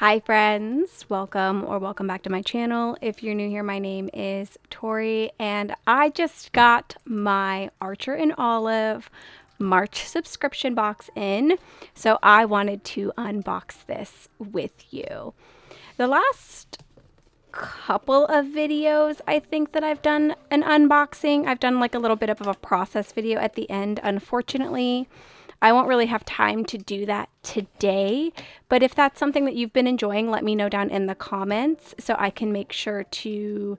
Hi friends, welcome back to my channel. If you're new here, my name is Tori and I just got my Archer and Olive March subscription box in, so I wanted to unbox this with you. The last couple of videos I think that I've done an unboxing. I've done like a little bit of a process video at the end. Unfortunately, I won't really have time to do that today, but if that's something that you've been enjoying, let me know down in the comments so I can make sure to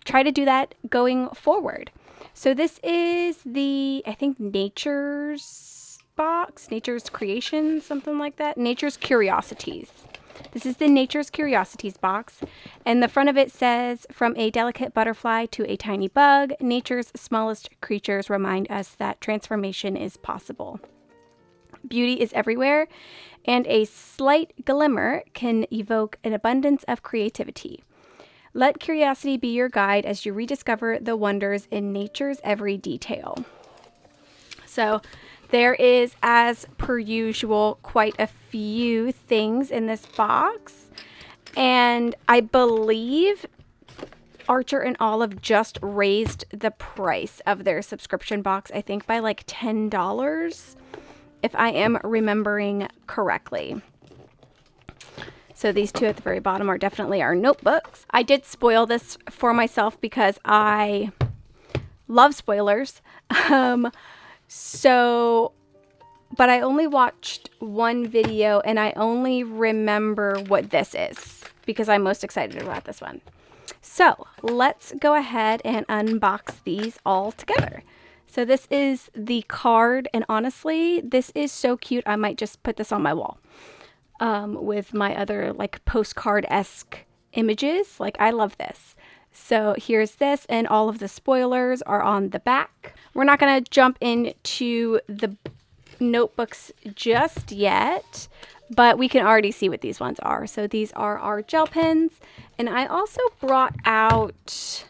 try to do that going forward. So this is the, I think, Nature's box, Nature's Creations, something like that. Nature's Curiosities. This is the Nature's Curiosities box, and the front of it says, "From a delicate butterfly to a tiny bug, nature's smallest creatures remind us that transformation is possible. Beauty is everywhere, and a slight glimmer can evoke an abundance of creativity. Let curiosity be your guide as you rediscover the wonders in nature's every detail." So there is, as per usual, quite a few things in this box, and I believe Archer and Olive just raised the price of their subscription box, I think by like $10. If I am remembering correctly. So these two at the very bottom are definitely our notebooks. I did spoil this for myself because I love spoilers. But I only watched one video and I only remember what this is because I'm most excited about this one. So let's go ahead and unbox these all together. So this is the card, and honestly, this is so cute. I might just put this on my wall with my other like postcard-esque images. Like, I love this. So here's this, and all of the spoilers are on the back. We're not going to jump into the notebooks just yet, but we can already see what these ones are. So these are our gel pens, and I also brought out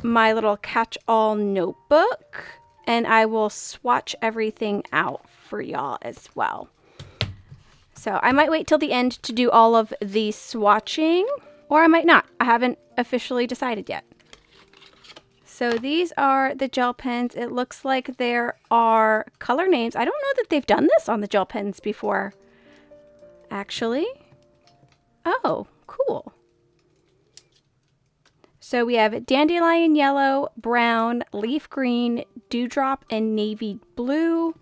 my little catch-all notebook, and I will swatch everything out for y'all as well. So I might wait till the end to do all of the swatching, or I might not. I haven't officially decided yet. So these are the gel pens. It looks like there are color names. I don't know that they've done this on the gel pens before, actually. Oh, cool. So we have dandelion yellow, brown, leaf green, dewdrop, and navy blue.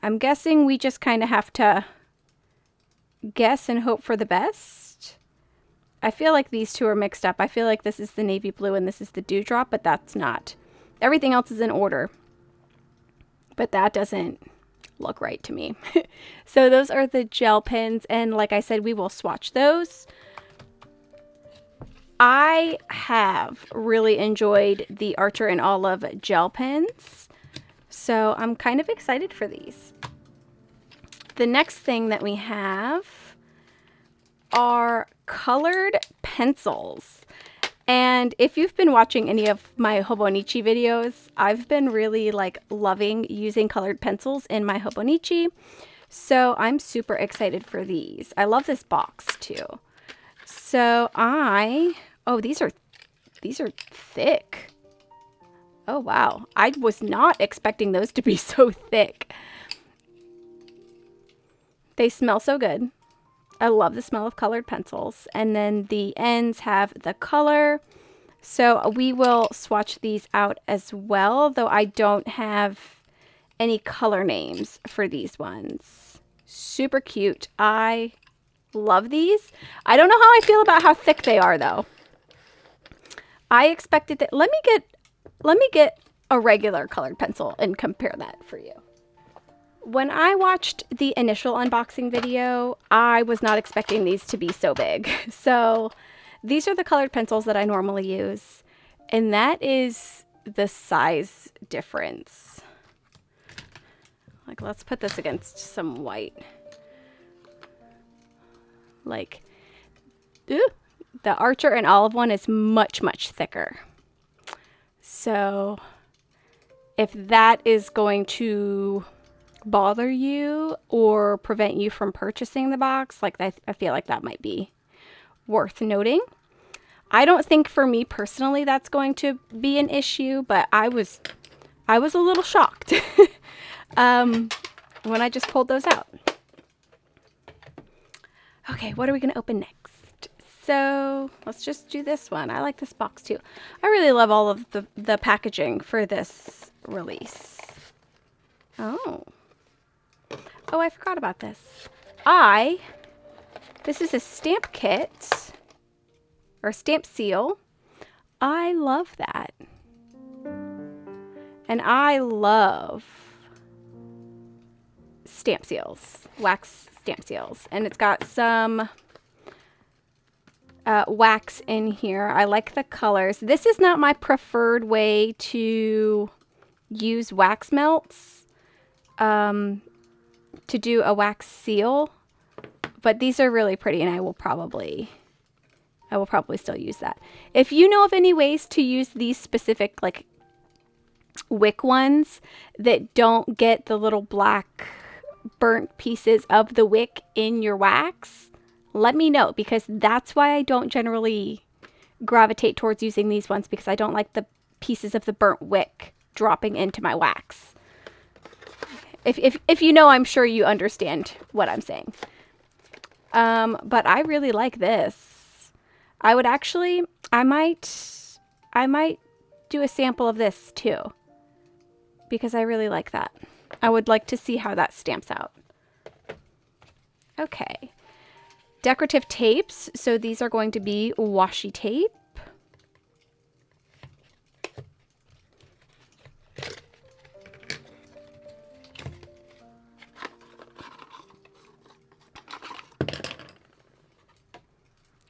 I'm guessing we just kind of have to guess and hope for the best. I feel like these two are mixed up. I feel like this is the navy blue and this is the dewdrop, but that's not. Everything else is in order. But that doesn't look right to me. So those are the gel pens, and like I said, we will swatch those. I have really enjoyed the Archer and Olive gel pens, so I'm kind of excited for these. The next thing that we have are colored pencils. And if you've been watching any of my Hobonichi videos, I've been really like loving using colored pencils in my Hobonichi. So I'm super excited for these. I love this box too. So oh, these are thick. Oh, wow. I was not expecting those to be so thick. They smell so good. I love the smell of colored pencils. And then the ends have the color. So we will swatch these out as well, though I don't have any color names for these ones. Super cute. I love these. I don't know how I feel about how thick they are, though. I expected that. Let me get a regular colored pencil and compare that for you. When I watched the initial unboxing video, I was not expecting these to be so big. So these are the colored pencils that I normally use, and that is the size difference. Like, let's put this against some white. Like, ooh, the Archer and Olive one is much, much thicker. So if that is going to bother you or prevent you from purchasing the box, like I feel like that might be worth noting. I don't think for me personally that's going to be an issue, but I was a little shocked when I just pulled those out. Okay, what are we going to open next? So let's just do this one. I like this box too. I really love all of the packaging for this release. Oh, I forgot about this. This is a stamp kit or stamp seal. I love that. And I love stamp seals, wax stamp seals. And it's got some wax in here. I like the colors. This is not my preferred way to use wax melts to do a wax seal, but these are really pretty, and I will probably still use that. If you know of any ways to use these specific like wick ones that don't get the little black burnt pieces of the wick in your wax, let me know, because that's why I don't generally gravitate towards using these ones, because I don't like the pieces of the burnt wick dropping into my wax. If you know, I'm sure you understand what I'm saying. But I really like this. I might do a sample of this too, because I really like that. I would like to see how that stamps out. Okay. Decorative tapes. So these are going to be washi tape.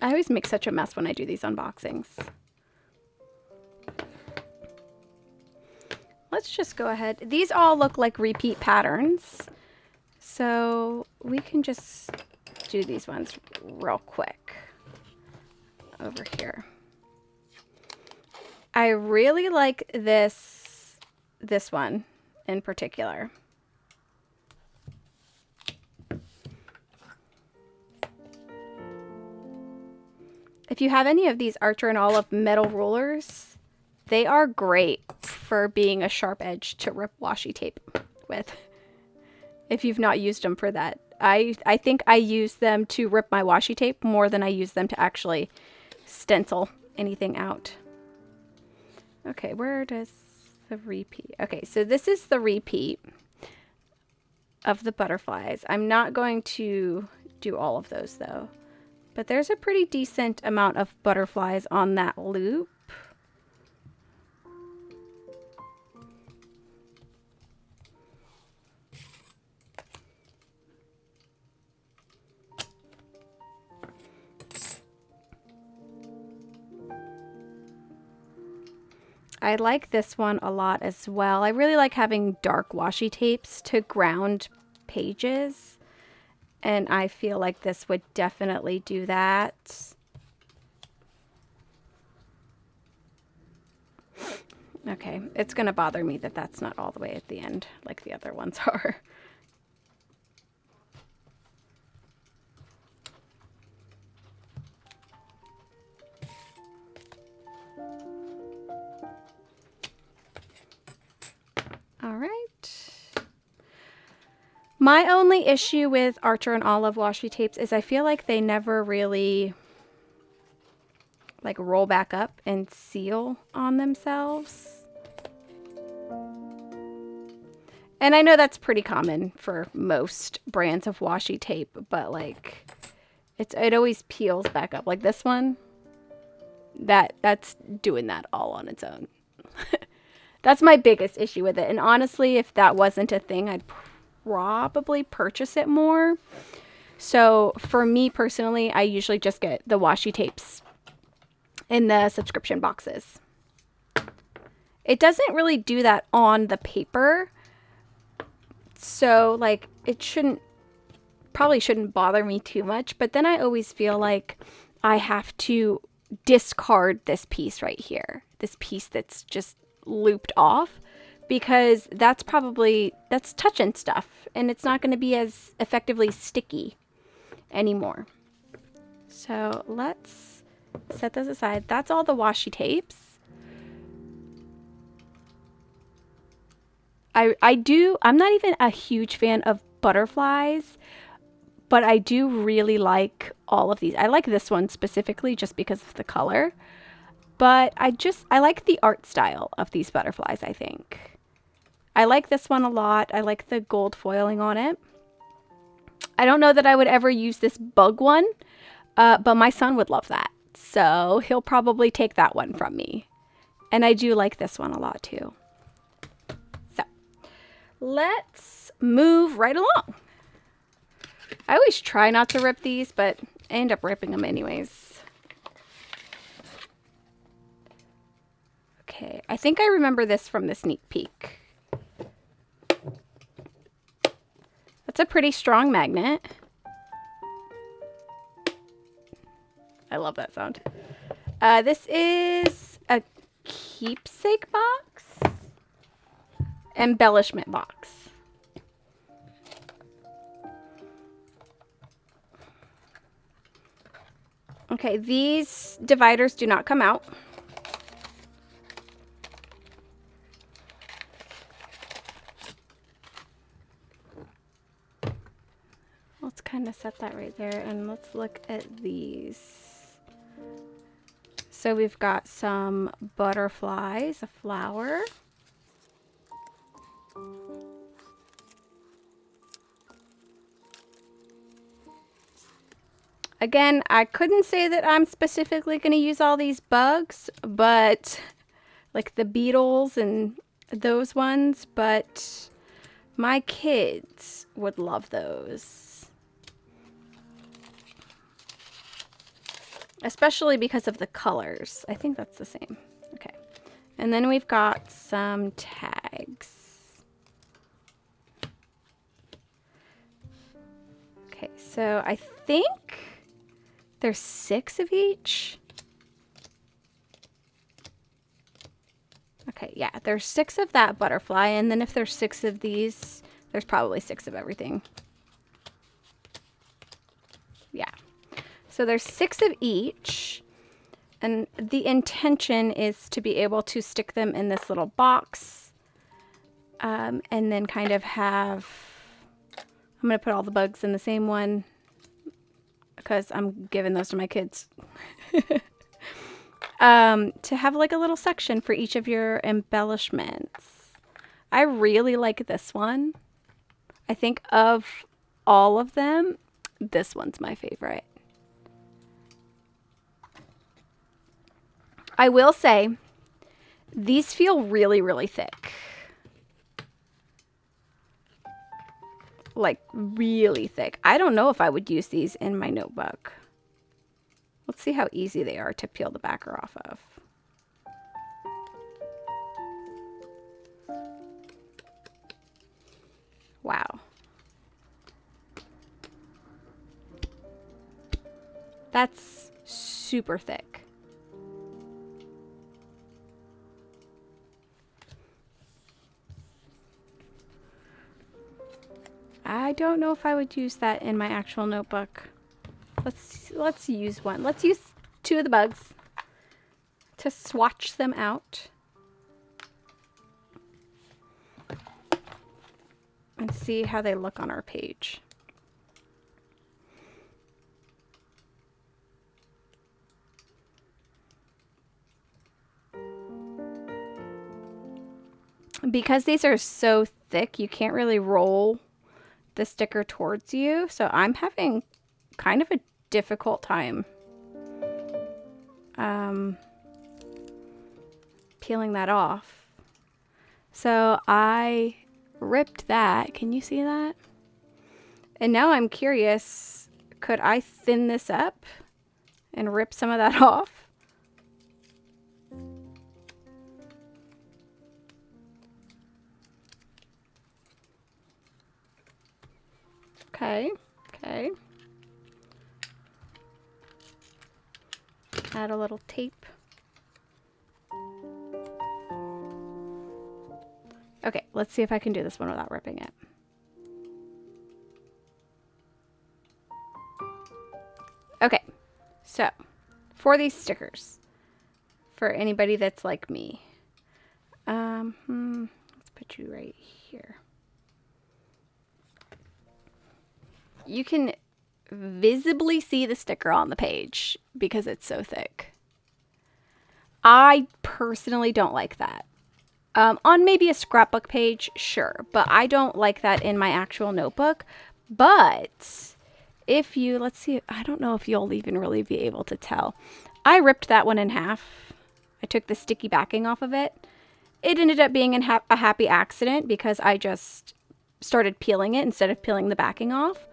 I always make such a mess when I do these unboxings. Let's just go ahead. These all look like repeat patterns, so we can just do these ones real quick over here. I really like this one in particular. If you have any of these Archer and Olive metal rulers, they are great for being a sharp edge to rip washi tape with. If you've not used them for that. I think I use them to rip my washi tape more than I use them to actually stencil anything out. Okay, where does the repeat? Okay, so this is the repeat of the butterflies. I'm not going to do all of those though. But there's a pretty decent amount of butterflies on that loop. I like this one a lot as well. I really like having dark washi tapes to ground pages. And I feel like this would definitely do that. Okay, it's going to bother me that that's not all the way at the end like the other ones are. All right. My only issue with Archer and Olive washi tapes is I feel like they never really like roll back up and seal on themselves. And I know that's pretty common for most brands of washi tape, but like it always peels back up. Like this one, that's doing that all on its own. That's my biggest issue with it. And honestly, if that wasn't a thing, I'd probably purchase it more. So for me personally, I usually just get the washi tapes in the subscription boxes. It doesn't really do that on the paper. So like it probably shouldn't bother me too much, but then I always feel like I have to discard this piece right here. This piece that's just looped off, because that's touching stuff and it's not going to be as effectively sticky anymore. So let's set those aside. That's all the washi tapes. I'm not even a huge fan of butterflies, but I do really like all of these. I like this one specifically just because of the color, but I like the art style of these butterflies, I think. I like this one a lot. I like the gold foiling on it. I don't know that I would ever use this bug one, but my son would love that. So he'll probably take that one from me. And I do like this one a lot too. So let's move right along. I always try not to rip these, but I end up ripping them anyways. Okay, I think I remember this from the sneak peek. That's a pretty strong magnet. I love that sound. This is a keepsake box. Embellishment box. Okay, these dividers do not come out. Let's kind of set that right there and let's look at these. So we've got some butterflies, a flower. Again, I couldn't say that I'm specifically going to use all these bugs, but like the beetles and those ones, but my kids would love those. Especially because of the colors. I think that's the same. Okay. And then we've got some tags. Okay, so I think there's 6 of each. Okay, yeah, there's 6 of that butterfly, and then if there's 6 of these, there's probably 6 of everything. Yeah. So there's 6 of each, and the intention is to be able to stick them in this little box, and then kind of have, I'm going to put all the bugs in the same one, because I'm giving those to my kids. To have like a little section for each of your embellishments. I really like this one. I think of all of them, this one's my favorite. I will say, these feel really, really thick. Like, really thick. I don't know if I would use these in my notebook. Let's see how easy they are to peel the backer off of. Wow. That's super thick. I don't know if I would use that in my actual notebook. Let's use one. Let's use 2 of the bugs to swatch them out and see how they look on our page. Because these are so thick, you can't really roll the sticker towards you, so I'm having kind of a difficult time peeling that off. So I ripped that. Can you see that? And now I'm curious, could I thin this up and rip some of that off? Okay, okay. Add a little tape. Okay, let's see if I can do this one without ripping it. Okay, so for these stickers, for anybody that's like me, let's put you right here. You can visibly see the sticker on the page because it's so thick. I personally don't like that. On maybe a scrapbook page, sure, but I don't like that in my actual notebook. But if you, let's see, I don't know if you'll even really be able to tell. I ripped that one in half. I took the sticky backing off of it. It ended up being a happy accident because I just started peeling it instead of peeling the backing off.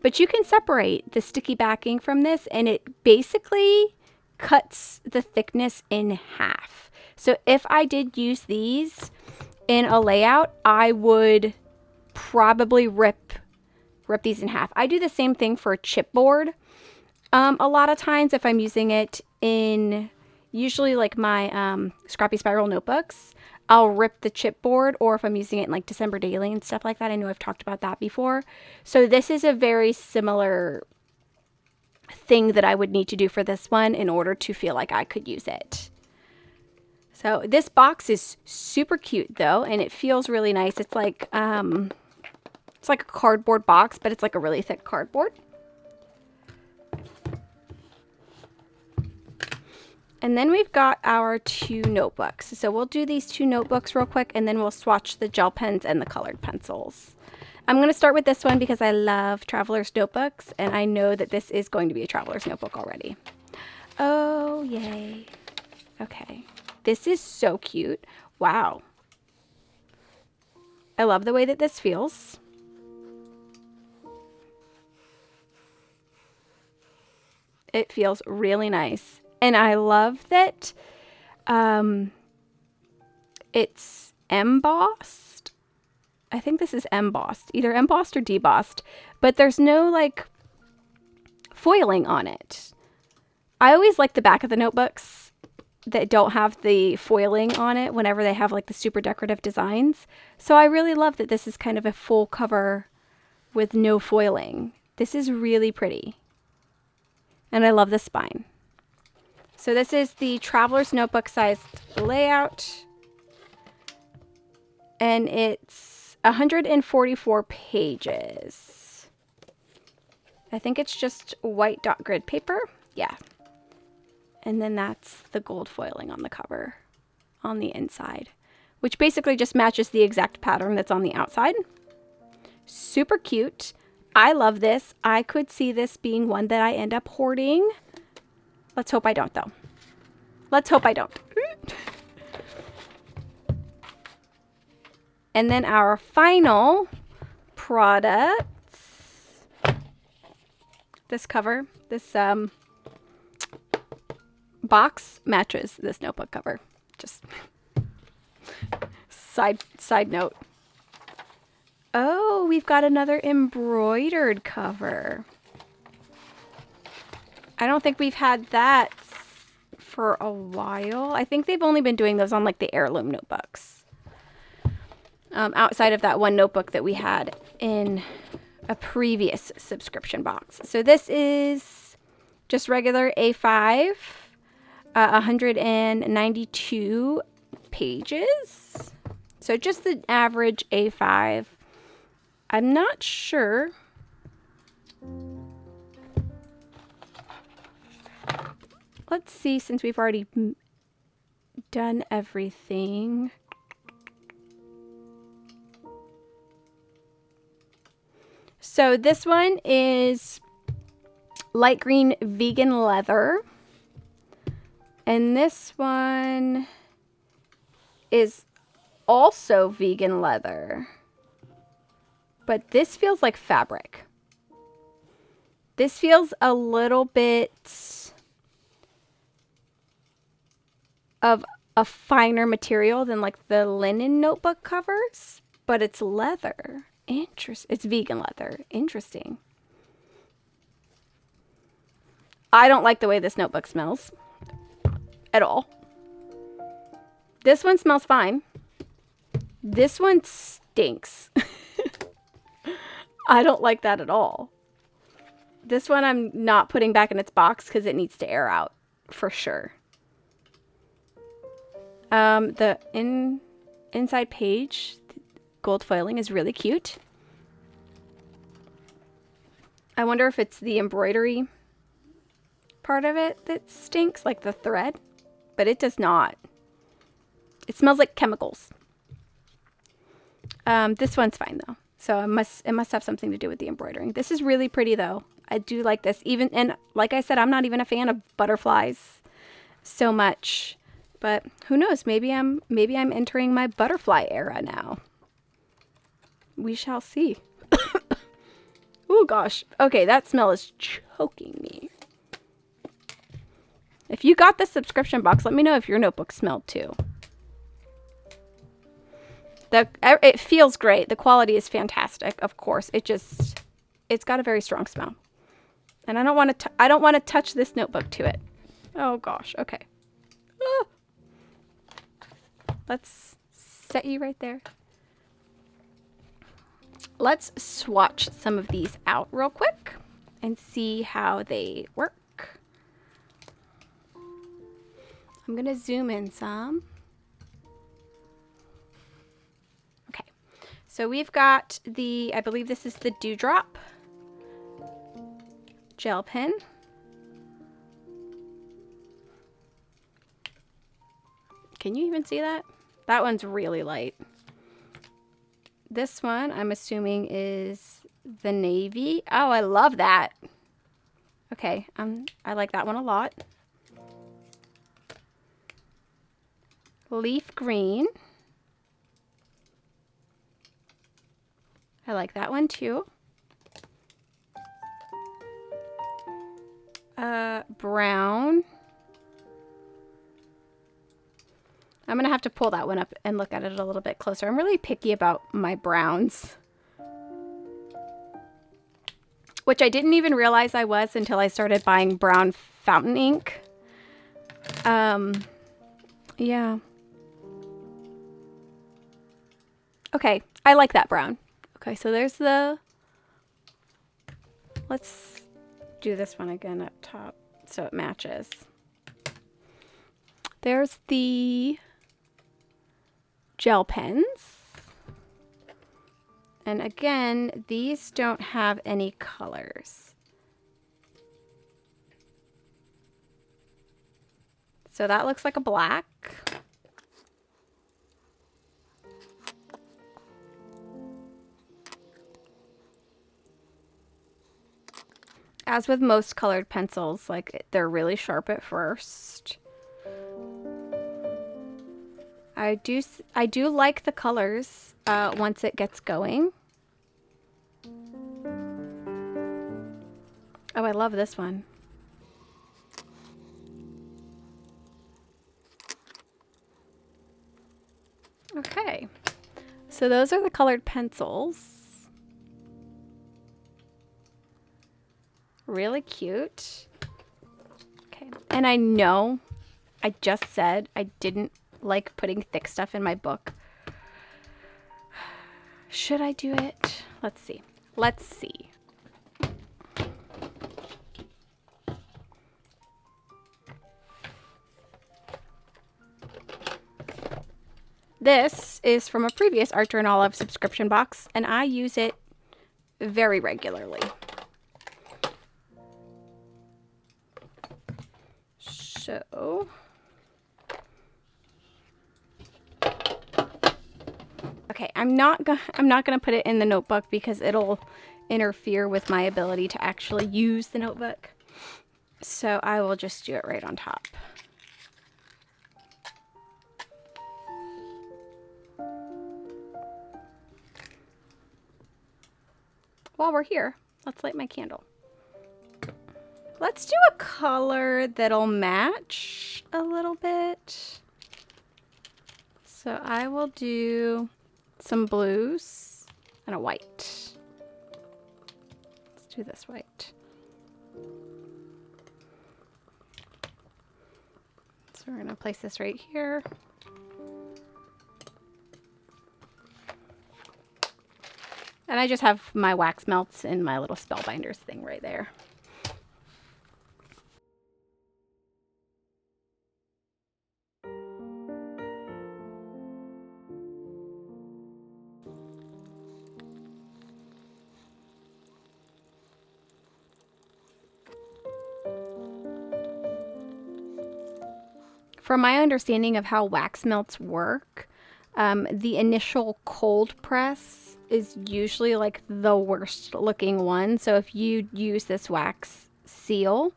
But you can separate the sticky backing from this, and it basically cuts the thickness in half. So if I did use these in a layout, I would probably rip these in half. I do the same thing for chipboard. A lot of times if I'm using it in usually like my Scrappy Spiral notebooks, I'll rip the chipboard, or if I'm using it in like December Daily and stuff like that. I know I've talked about that before. So this is a very similar thing that I would need to do for this one in order to feel like I could use it. So this box is super cute though, and it feels really nice. It's like a cardboard box, but it's like a really thick cardboard. And then we've got our 2 notebooks. So we'll do these 2 notebooks real quick, and then we'll swatch the gel pens and the colored pencils. I'm going to start with this one because I love Traveler's Notebooks, and I know that this is going to be a Traveler's Notebook already. Oh, yay. Okay. This is so cute. Wow. I love the way that this feels. It feels really nice. And I love that it's embossed. I think this is embossed, either embossed or debossed, but there's no like foiling on it. I always like the back of the notebooks that don't have the foiling on it whenever they have like the super decorative designs. So I really love that this is kind of a full cover with no foiling. This is really pretty. And I love the spine. So this is the Traveler's Notebook sized layout, and it's 144 pages. I think it's just white dot grid paper. Yeah. And then that's the gold foiling on the cover on the inside, which basically just matches the exact pattern that's on the outside. Super cute. I love this. I could see this being one that I end up hoarding. Let's hope I don't, though. Let's hope I don't. And then our final products. This cover, this box matches this notebook cover. Just side note. Oh, we've got another embroidered cover. I don't think we've had that for a while. I think they've only been doing those on like the heirloom notebooks. Outside of that one notebook that we had in a previous subscription box. So this is just regular A5, 192 pages. So just the average A5. I'm not sure. Let's see, since we've already done everything. So this one is light green vegan leather. And this one is also vegan leather. But this feels like fabric. This feels a little bit of a finer material than like the linen notebook covers, but it's leather. It's vegan leather. Interesting. I don't like the way this notebook smells at all. This one smells fine. This one stinks. I don't like that at all. This one I'm not putting back in its box because it needs to air out for sure. The inside page gold foiling is really cute. I wonder if it's the embroidery part of it that stinks, like the thread, but it does not. It smells like chemicals. This one's fine though. So it must have something to do with the embroidering. This is really pretty though. I do like this. And like I said, I'm not even a fan of butterflies so much, but who knows? Maybe I'm entering my butterfly era now. We shall see. Oh gosh. Okay, that smell is choking me. If you got the subscription box, let me know if your notebook smelled too. It feels great. The quality is fantastic, of course. It's got a very strong smell. And I don't want to touch this notebook to it. Oh gosh. Okay. Ah. Let's set you right there. Let's swatch some of these out real quick and see how they work. I'm going to zoom in some. Okay. So we've got I believe this is the Dewdrop gel pen. Can you even see that? That one's really light. This one, I'm assuming, is the navy. Oh, I love that. Okay, I like that one a lot. Leaf green. I like that one too. Brown. I'm going to have to pull that one up and look at it a little bit closer. I'm really picky about my browns, which I didn't even realize I was until I started buying brown fountain ink. Yeah. Okay, I like that brown. Okay, so there's let's do this one again up top so it matches. There's the gel pens. And again, these don't have any colors. So that looks like a black. As with most colored pencils, like they're really sharp at first. I do like the colors once it gets going. Oh, I love this one. Okay, so those are the colored pencils. Really cute. Okay, and I know I just said I didn't like putting thick stuff in my book. Should I do it? Let's see. Let's see. This is from a previous Archer and Olive subscription box, and I use it very regularly. So, okay, I'm not gonna put it in the notebook because it'll interfere with my ability to actually use the notebook. So I will just do it right on top. While we're here, let's light my candle. Let's do a color that'll match a little bit. So I will do some blues and a white. Let's do this white. So we're gonna place this right here. And I just have my wax melts and my little Spellbinders thing right there. From my understanding of how wax melts work, the initial cold press is usually like the worst looking one. So if you use this wax seal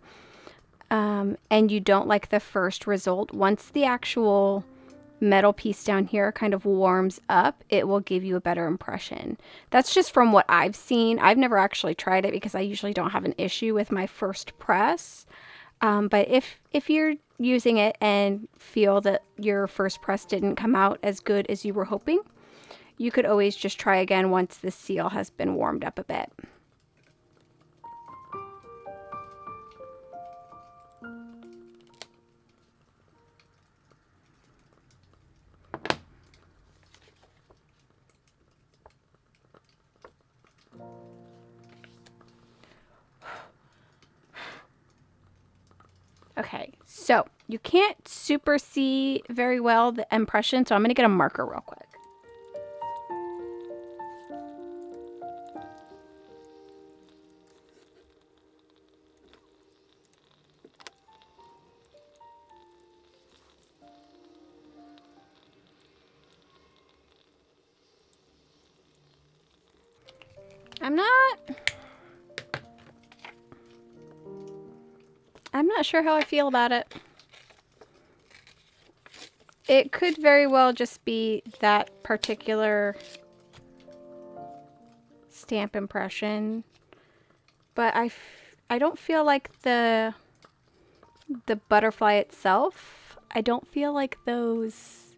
and you don't like the first result, once the actual metal piece down here kind of warms up, it will give you a better impression. That's just from what I've seen. I've never actually tried it because I usually don't have an issue with my first press. But if you're using it and feel that your first press didn't come out as good as you were hoping, you could always just try again once the seal has been warmed up a bit. Okay, so you can't super see very well the impression, so I'm going to get a marker real quick. I'm not sure how I feel about it. It could very well just be that particular stamp impression, but I don't feel like the butterfly itself, I don't feel like those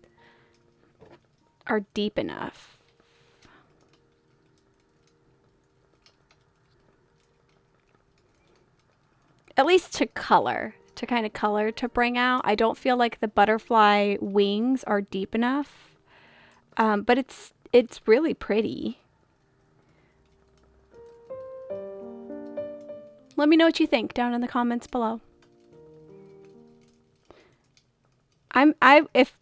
are deep enough. At least to color, to kind of color to bring out. I don't feel like the butterfly wings are deep enough, but it's really pretty. Let me know what you think down in the comments below. If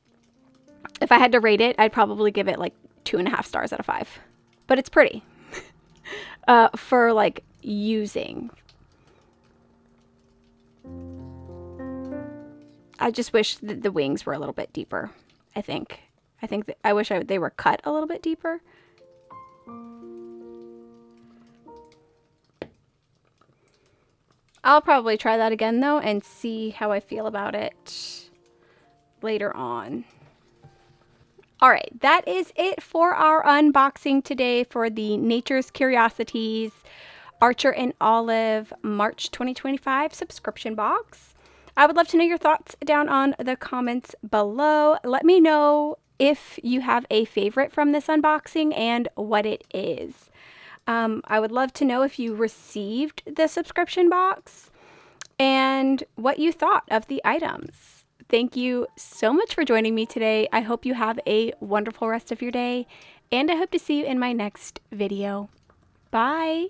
I had to rate it, I'd probably give it like 2.5 stars out of 5. But it's pretty. For like using. I just wish that the wings were a little bit deeper. I think that I wish they were cut a little bit deeper. I'll probably try that again though and see how I feel about it later on. All right, that is it for our unboxing today for the Nature's Curiosities Archer and Olive March 2025 subscription box. I would love to know your thoughts down on the comments below. Let me know if you have a favorite from this unboxing and what it is. I would love to know if you received the subscription box and what you thought of the items. Thank you so much for joining me today. I hope you have a wonderful rest of your day, and I hope to see you in my next video. Bye!